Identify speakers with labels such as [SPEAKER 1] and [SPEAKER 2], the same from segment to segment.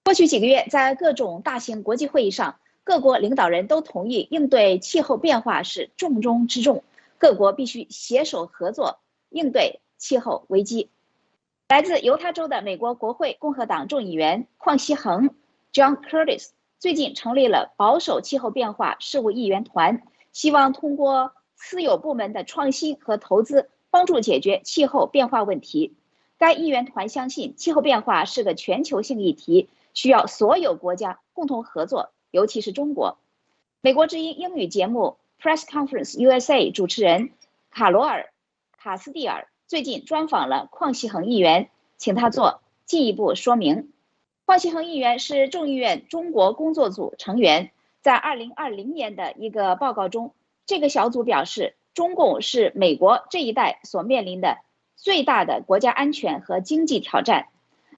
[SPEAKER 1] 过去几个月，在各种大型国际会议上，各国领导人都同意应对气候变化是重中之重，各国必须携手合作应对气候危机。来自犹他州的美国国会共和党众议员匡希恒 （John Curtis） 最近成立了保守气候变化事务议员团，希望通过私有部门的创新和投资，帮助解决气候变化问题。该议员团相信，气候变化是个全球性议题，需要所有国家共同合作，尤其是中国。美国之音英语节目 Press Conference USA 主持人卡罗尔·卡斯蒂尔最近专访了匡希恒议员，请他做进一步说明。匡希恒议员是众议院中国工作组成员，在2020年的一个报告中，这个小组表示，中共是美国这一代所面临的最大的国家安全和经济挑战。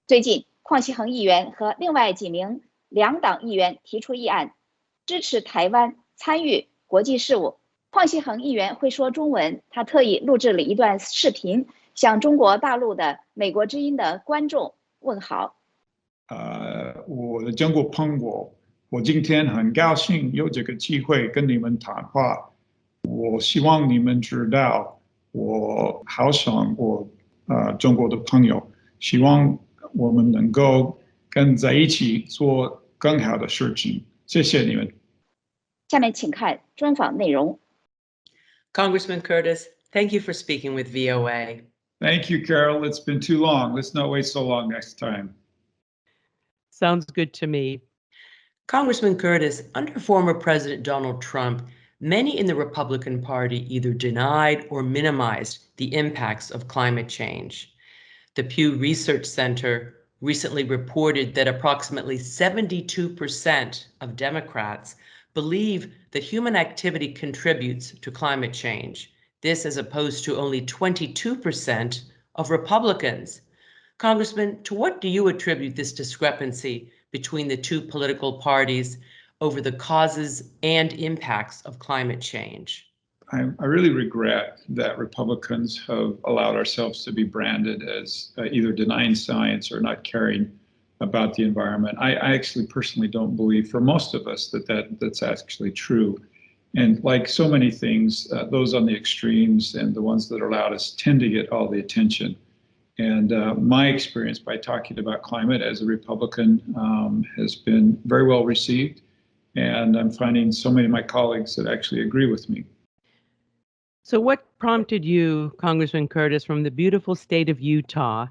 [SPEAKER 1] 最近，匡希恒议员和另外几名两党议员提出议案，支持台湾参与国际事务。匡希恒议员会说中文，他特意录制了一段视频，向中国大陆的美国之音的观众问好。
[SPEAKER 2] 我的中国朋友，我今天很高兴有这个机会跟你们谈话。我希望你们知道，我好想我中国的朋友，希望我们能够跟在一起做更好的事情。谢谢你们。
[SPEAKER 1] 下面请看专访内容。
[SPEAKER 3] Congressman Curtis, thank you for speaking with VOA.
[SPEAKER 2] Thank you, Carol. It's been too long. Let's not wait so long next time.
[SPEAKER 4] Sounds good to me.
[SPEAKER 3] Congressman Curtis, under former President Donald Trump, many in the Republican Party either denied or minimized the impacts of climate change. The Pew Research Center recently reported that approximately 72% of Democrats believe that human activity contributes to climate change. This as opposed to only 22% of Republicans. Congressman, to what do you attribute this discrepancy between the two political parties over the causes and impacts of climate change?
[SPEAKER 2] I really regret that Republicans have allowed ourselves to be branded as either denying science or not caring about the environment. I actually personally don't believe, for most of us, that's actually true. And like so many things, those on the extremes and the ones that are loudest tend to get all the attention. And my experience by talking about climate as a Republican has been very well received. And I'm finding so many of my colleagues that actually agree with me.
[SPEAKER 4] So what prompted you, Congressman Curtis, from the beautiful state of Utah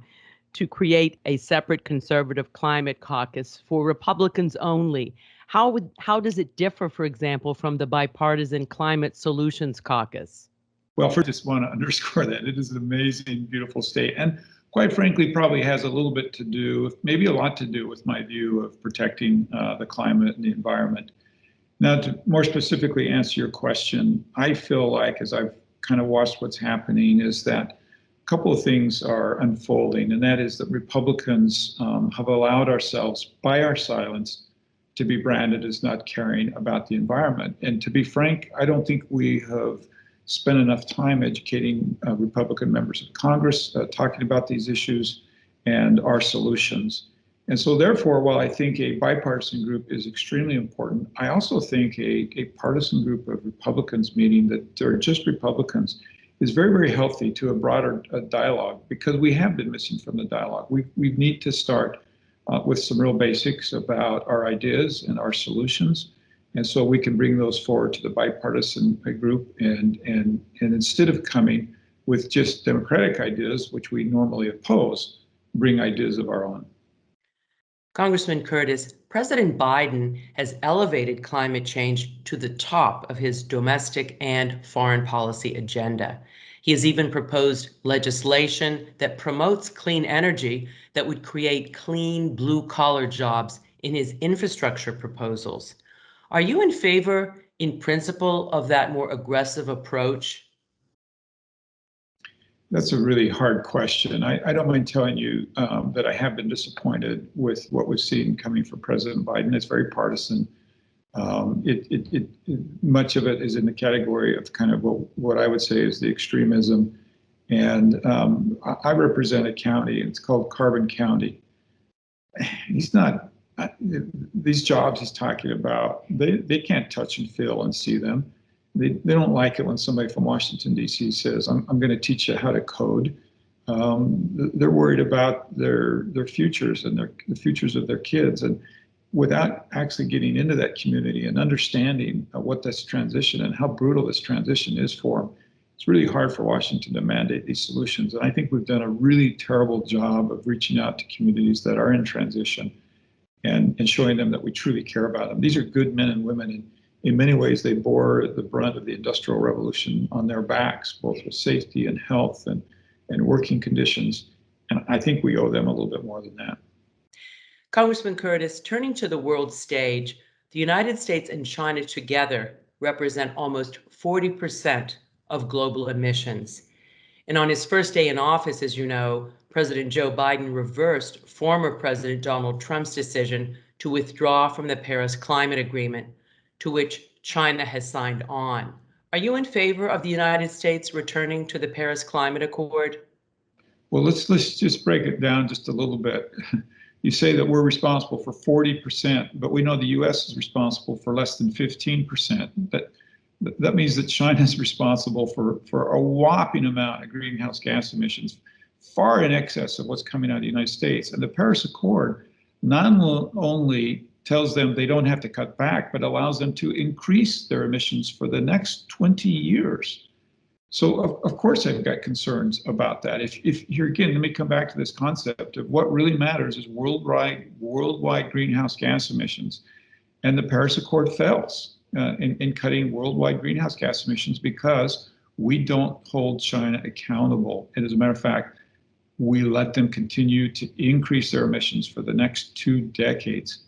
[SPEAKER 4] to create a separate conservative climate caucus for Republicans only? How does it differ, for example, from the bipartisan Climate Solutions Caucus?
[SPEAKER 2] Well, first, I just want to underscore that it is an amazing, beautiful state. And quite frankly, probably has a little bit to do, maybe a lot to do with my view of protecting the climate and the environment. Now, to more specifically answer your question, I feel like, as I've kind of watched what's happening, is that a couple of things are unfolding, and that is that Republicans have allowed ourselves, by our silence, to be branded as not caring about the environment. And to be frank, I don't think we have spent enough time educating Republican members of Congress, talking about these issues and our solutions. And so therefore, while I think a bipartisan group is extremely important, I also think a partisan group of Republicans, meaning that they're just Republicans, is very, very healthy to a broader dialogue, because we have been missing from the dialogue. We need to start with some real basics about our ideas and our solutions. And so we can bring those forward to the bipartisan group, and instead of coming with just Democratic ideas, which we normally oppose, bring ideas of our own.
[SPEAKER 3] Congressman Curtis, President Biden has elevated climate change to the top of his domestic and foreign policy agenda. He has even proposed legislation that promotes clean energy that would create clean blue-collar jobs in his infrastructure proposals. Are you in favor, in principle, of that more aggressive approach?
[SPEAKER 2] That's a really hard question. I don't mind telling you that I have been disappointed with what we've seen coming from President Biden. It's very partisan. Much of it is in the category of kind of what I would say is the extremism. And I represent a county, it's called Carbon County. He's not these jobs he's talking about, they can't touch and feel and see them. They don't like it when somebody from Washington, D.C. says, I'm going to teach you how to code. They're worried about their futures and the futures of their kids. And without actually getting into that community and understanding what this transition and how brutal this transition is for them, it's really hard for Washington to mandate these solutions. And I think we've done a really terrible job of reaching out to communities that are in transition and showing them that we truly care about them. These are good men and women, and in many ways they bore the brunt of the Industrial Revolution on their backs, both with safety and health and working conditions. And I think we owe them a little bit more than that.
[SPEAKER 3] Congressman Curtis, turning to the world stage, the United States and China together represent almost 40% of global emissions. And on his first day in office, as you know, President Joe Biden reversed former President Donald Trump's decision to withdraw from the Paris Climate Agreement, to which China has signed on. Are you in favor of the United States returning to the Paris Climate Accord?
[SPEAKER 2] Well, let's just break it down just a little bit. You say that we're responsible for 40%, but we know the U.S. is responsible for less than 15%. That means that China is responsible for a whopping amount of greenhouse gas emissions, far in excess of what's coming out of the United States. And the Paris Accord not only tells them they don't have to cut back, but allows them to increase their emissions for the next 20 years. So of course I've got concerns about that. If here again, let me come back to this concept of what really matters is worldwide greenhouse gas emissions. And the Paris Accord fails in cutting worldwide greenhouse gas emissions because we don't hold China accountable. And as a matter of fact, we let them continue to increase their emissions for the next 2 decades.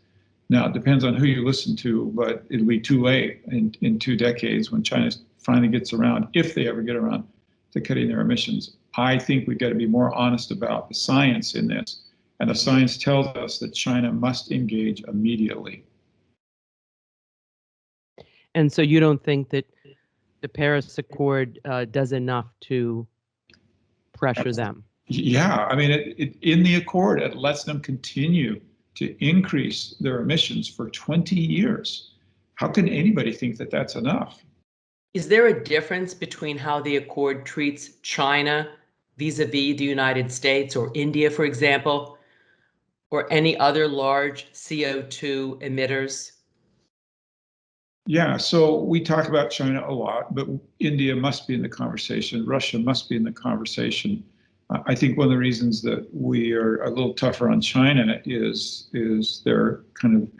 [SPEAKER 2] Now, it depends on who you listen to, but it'll be too late in 2 decades when China finally gets around, if they ever get around, to cutting their emissions. I think we've got to be more honest about the science in this. And the science tells us that China must engage immediately.
[SPEAKER 4] And so you don't think that the Paris Accord does enough to pressure them?
[SPEAKER 2] Yeah, I mean, in the accord, it lets them continue to increase their emissions for 20 years. How can anybody think that that's enough?
[SPEAKER 3] Is there a difference between how the accord treats China vis-a-vis the United States or India, for example, or any other large CO2 emitters?
[SPEAKER 2] Yeah, so we talk about China a lot, but India must be in the conversation. Russia must be in the conversation. I think one of the reasons that we are a little tougher on China is their kind of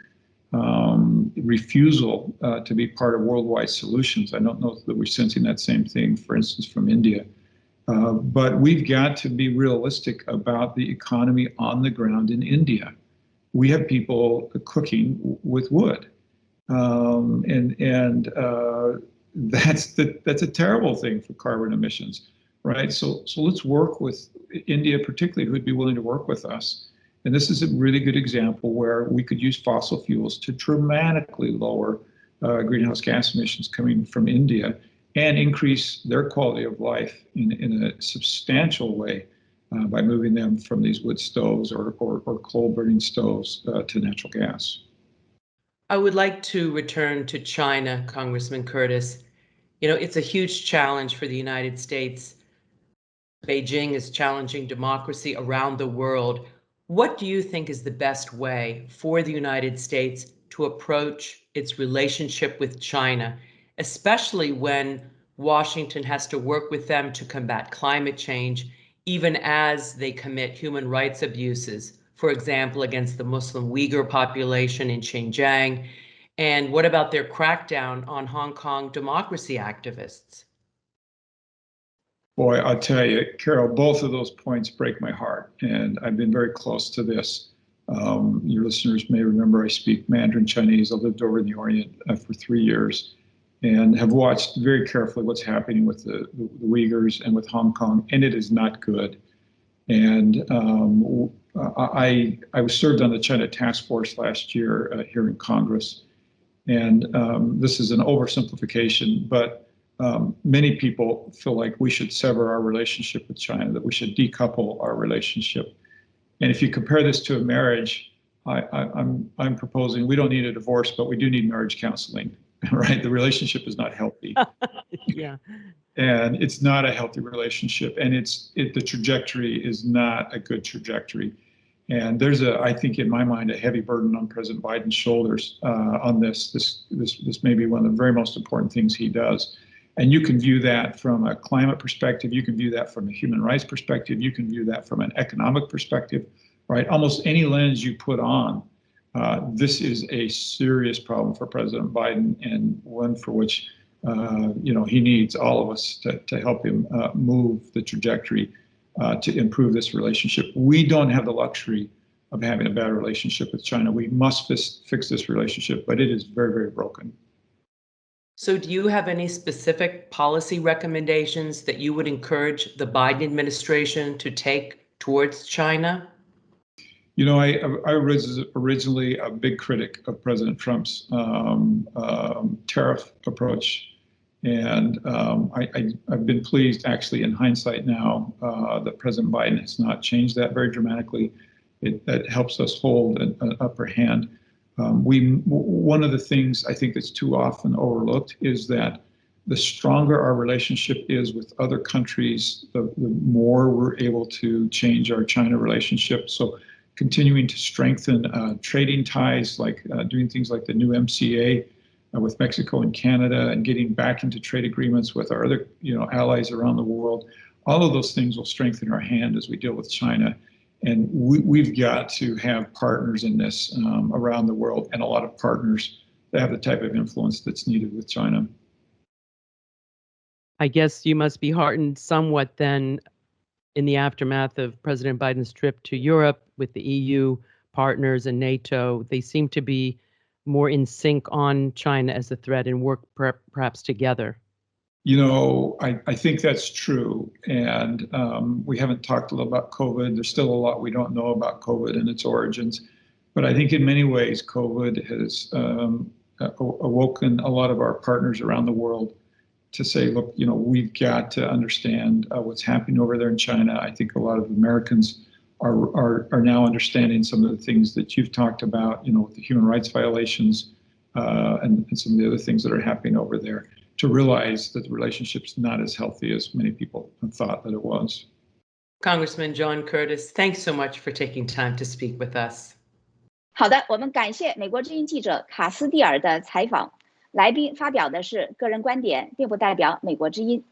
[SPEAKER 2] refusal to be part of worldwide solutions. I don't know that we're sensing that same thing, for instance, from India. But we've got to be realistic about the economy on the ground in India. We have people cooking with wood. That's a terrible thing for carbon emissions, right? So let's work with India, particularly, who'd be willing to work with us. And this is a really good example where we could use fossil fuels to dramatically lower greenhouse gas emissions coming from India and increase their quality of life in a substantial way by moving them from these wood stoves or coal burning stoves to natural gas.
[SPEAKER 3] I would like to return to China, Congressman Curtis. You know, it's a huge challenge for the United States. Beijing is challenging democracy around the world. What do you think is the best way for the United States to approach its relationship with China, especially when Washington has to work with them to combat climate change, even as they commit human rights abuses, for example, against the Muslim Uyghur population in Xinjiang? And what about their crackdown on Hong Kong democracy activists?
[SPEAKER 2] Boy, I'll tell you, Carol, both of those points break my heart, and I've been very close to this. Your listeners may remember I speak Mandarin Chinese. I lived over in the Orient for 3 years and have watched very carefully what's happening with the Uyghurs and with Hong Kong, and it is not good. And I was served on the China Task Force last year here in Congress, and this is an oversimplification, but many people feel like we should sever our relationship with China, that we should decouple our relationship. And if you compare this to a marriage, I'm proposing we don't need a divorce, but we do need marriage counseling, right? The relationship is not healthy.
[SPEAKER 4] Yeah.
[SPEAKER 2] And it's not a healthy relationship, and the trajectory is not a good trajectory. And there's I think in my mind, a heavy burden on President Biden's shoulders on this. This may be one of the very most important things he does. And you can view that from a climate perspective. You can view that from a human rights perspective. You can view that from an economic perspective, right? Almost any lens you put on, this is a serious problem for President Biden, and one for which he needs all of us to help him move the trajectory to improve this relationship. We don't have the luxury of having a bad relationship with China. We must fix this relationship, but it is very, very broken.
[SPEAKER 3] So do you have any specific policy recommendations that you would encourage the Biden administration to take towards China?
[SPEAKER 2] I was originally a big critic of President Trump's tariff approach. And I've been pleased, actually, in hindsight now, that President Biden has not changed that very dramatically. That helps us hold an upper hand. One of the things I think that's too often overlooked is that the stronger our relationship is with other countries, the more we're able to change our China relationship. So continuing to strengthen trading ties, like doing things like the new MCA with Mexico and Canada, and getting back into trade agreements with our other allies around the world. All of those things will strengthen our hand as we deal with China. And we've got to have partners in this around the world, and a lot of partners that have the type of influence that's needed with China.
[SPEAKER 4] I guess you must be heartened somewhat then in the aftermath of President Biden's trip to Europe with the EU partners and NATO. They seem to be more in sync on China as a threat and work perhaps together.
[SPEAKER 2] I think that's true. And we haven't talked a little about COVID. There's still a lot we don't know about COVID and its origins. But I think in many ways, COVID has awoken a lot of our partners around the world to say, look, we've got to understand what's happening over there in China. I think a lot of Americans are now understanding some of the things that you've talked about, with the human rights violations and some of the other things that are happening over there, to realize that the relationship's not as healthy as many people thought that it was.
[SPEAKER 3] Congressman John Curtis, thanks so much for taking time to speak with us.
[SPEAKER 1] 好的，我们感谢美国之音记者卡斯蒂尔的采访。来宾发表的是个人观点，并不代表美国之音。